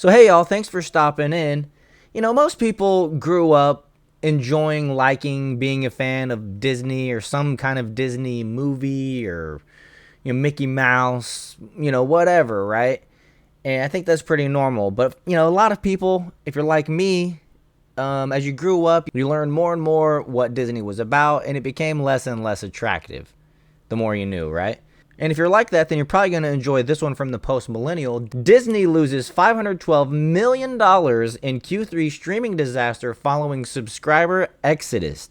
So, hey, y'all, thanks for stopping in. Most people grew up enjoying, liking, being a fan of Disney or some kind of Disney movie or, Mickey Mouse, whatever, right? And I think that's pretty normal. But, a lot of people, if you're like me, as you grew up, you learned more and more what Disney was about, and it became less and less attractive the more you knew, right? And if you're like that, then you're probably going to enjoy this one from the Post Millennial. Disney loses $512 million in Q3 streaming disaster following subscriber exodus.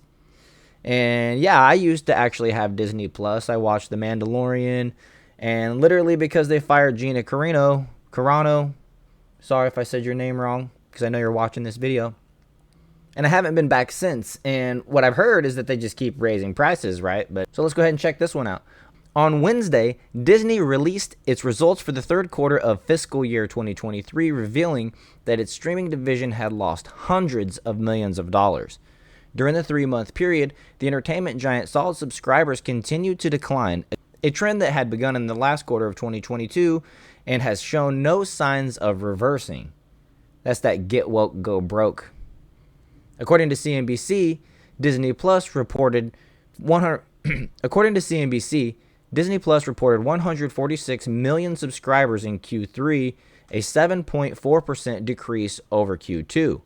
And yeah, I used to actually have Disney Plus. I watched The Mandalorian. And literally because they fired Gina Carano, sorry if I said your name wrong, because I know you're watching this video. And I haven't been back since. And what I've heard is that they just keep raising prices, right? But so let's go ahead and check this one out. On Wednesday, Disney released its results for the third quarter of fiscal year 2023, revealing that its streaming division had lost hundreds of millions of dollars. During the 3-month period, the entertainment giant saw its subscribers continue to decline, a trend that had begun in the last quarter of 2022 and has shown no signs of reversing. That's that get woke, go broke. According to CNBC, Disney Plus reported 146 million subscribers in Q3, a 7.4% decrease over Q2.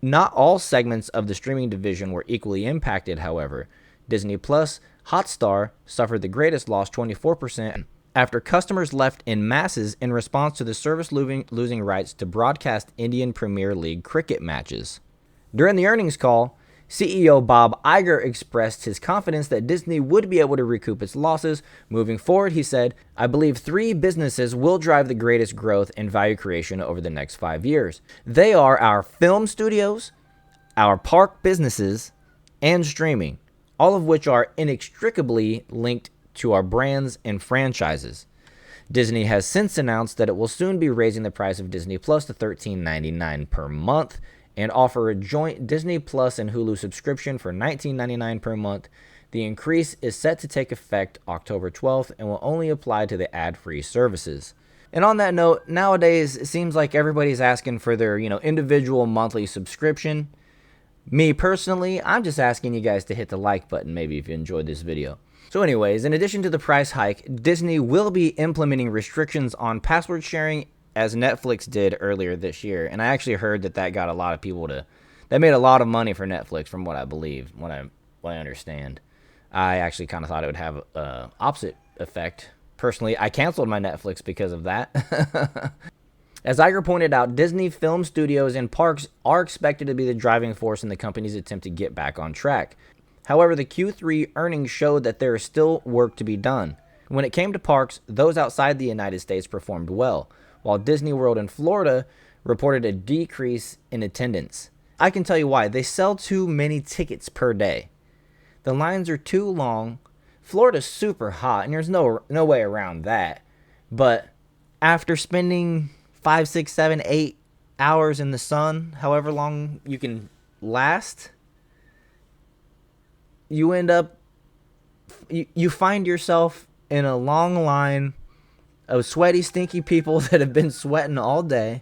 Not all segments of the streaming division were equally impacted, however. Disney Plus Hotstar suffered the greatest loss, 24%, after customers left in masses in response to the service losing rights to broadcast Indian Premier League cricket matches. During the earnings call, CEO Bob Iger expressed his confidence that Disney would be able to recoup its losses. Moving forward, he said, "I believe 3 businesses will drive the greatest growth and value creation over the next 5 years. They are our film studios, our park businesses, and streaming, all of which are inextricably linked to our brands and franchises." Disney has since announced that it will soon be raising the price of Disney Plus to $13.99 per month and offer a joint Disney Plus and Hulu subscription for $19.99 per month. The increase is set to take effect October 12th and will only apply to the ad-free services. And on that note, nowadays it seems like everybody's asking for their, individual monthly subscription. Me personally, I'm just asking you guys to hit the like button maybe if you enjoyed this video. So anyways, in addition to the price hike, Disney will be implementing restrictions on password sharing as Netflix did earlier this year. And I actually heard that got a lot of people that made a lot of money for Netflix from what I believe, what I understand. I actually kind of thought it would have a opposite effect. Personally, I canceled my Netflix because of that. As Iger pointed out, Disney film studios and parks are expected to be the driving force in the company's attempt to get back on track. However, the Q3 earnings showed that there is still work to be done. When it came to parks, those outside the United States performed well, while Disney World in Florida reported a decrease in attendance. I can tell you why. They sell too many tickets per day. The lines are too long. Florida's super hot, and there's no way around that. But after spending 5, 6, 7, 8 hours in the sun, however long you can last, you end up, you find yourself in a long line of sweaty, stinky people that have been sweating all day,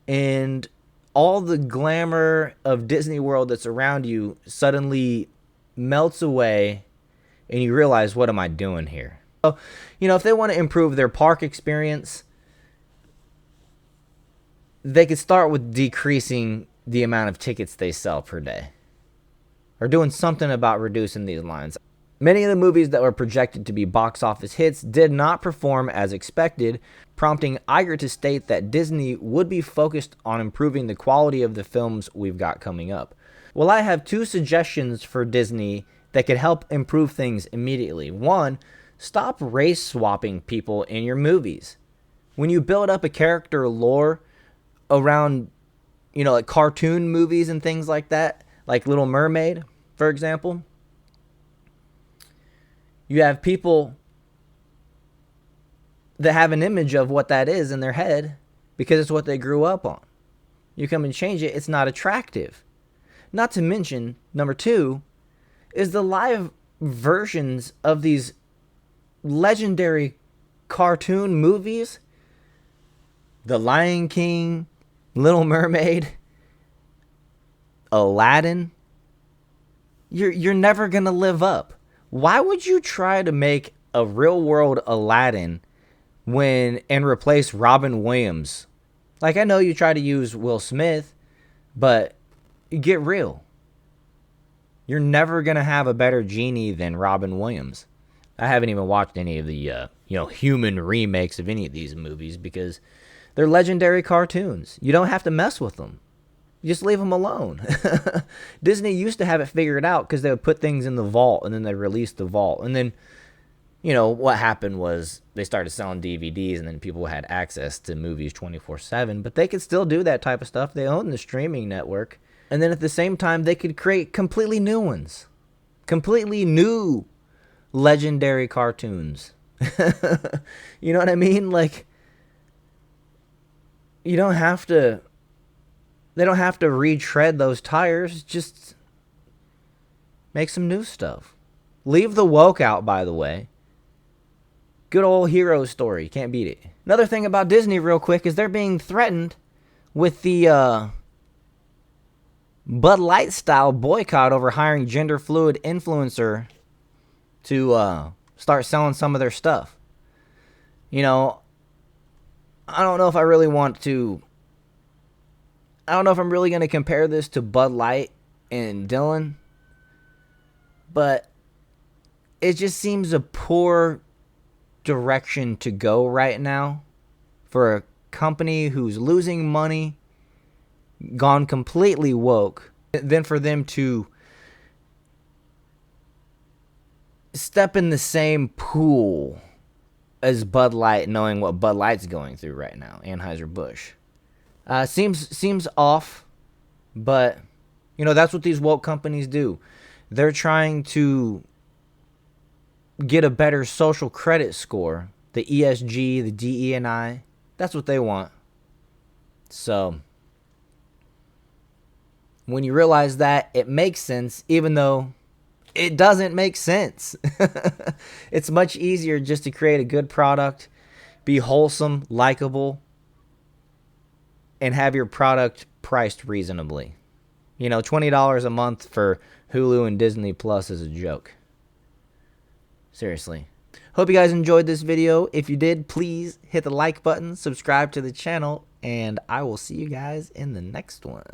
and all the glamour of Disney World that's around you suddenly melts away, and you realize, what am I doing here? So, if they want to improve their park experience, they could start with decreasing the amount of tickets they sell per day, or doing something about reducing these lines. Many of the movies that were projected to be box office hits did not perform as expected, prompting Iger to state that Disney would be focused on improving the quality of the films we've got coming up. Well, I have 2 suggestions for Disney that could help improve things immediately. 1, stop race swapping people in your movies. When you build up a character lore around, like cartoon movies and things like that, like Little Mermaid, for example, you have people that have an image of what that is in their head because it's what they grew up on. You come and change it, it's not attractive. Not to mention, number 2, is the live versions of these legendary cartoon movies The Lion King, Little Mermaid, Aladdin, you're never going to live up. Why would you try to make a real world Aladdin and replace Robin Williams? Like, I know you try to use Will Smith, but get real. You're never going to have a better genie than Robin Williams. I haven't even watched any of the human remakes of any of these movies because they're legendary cartoons. You don't have to mess with them. You just leave them alone. Disney used to have it figured out because they would put things in the vault and then they released the vault. And then, what happened was they started selling DVDs and then people had access to movies 24/7. But they could still do that type of stuff. They own the streaming network. And then at the same time, they could create completely new ones. Completely new legendary cartoons. You know what I mean? Like, they don't have to retread those tires. Just make some new stuff. Leave the woke out, by the way. Good old hero story. Can't beat it. Another thing about Disney real quick is they're being threatened with the Bud Light style boycott over hiring gender fluid influencer to start selling some of their stuff. I don't know if I really want to. I don't know if I'm really going to compare this to Bud Light and Dylan, but it just seems a poor direction to go right now for a company who's losing money, gone completely woke, then for them to step in the same pool as Bud Light, knowing what Bud Light's going through right now, Anheuser-Busch. Seems off, but that's what these woke companies do. They're trying to get a better social credit score, the ESG, the DE&I. That's what they want. So when you realize that, it makes sense, even though it doesn't make sense. It's much easier just to create a good product, be wholesome, likable, and have your product priced reasonably. $20 a month for Hulu and Disney Plus is a joke. Seriously. Hope you guys enjoyed this video. If you did, please hit the like button, subscribe to the channel, and I will see you guys in the next one.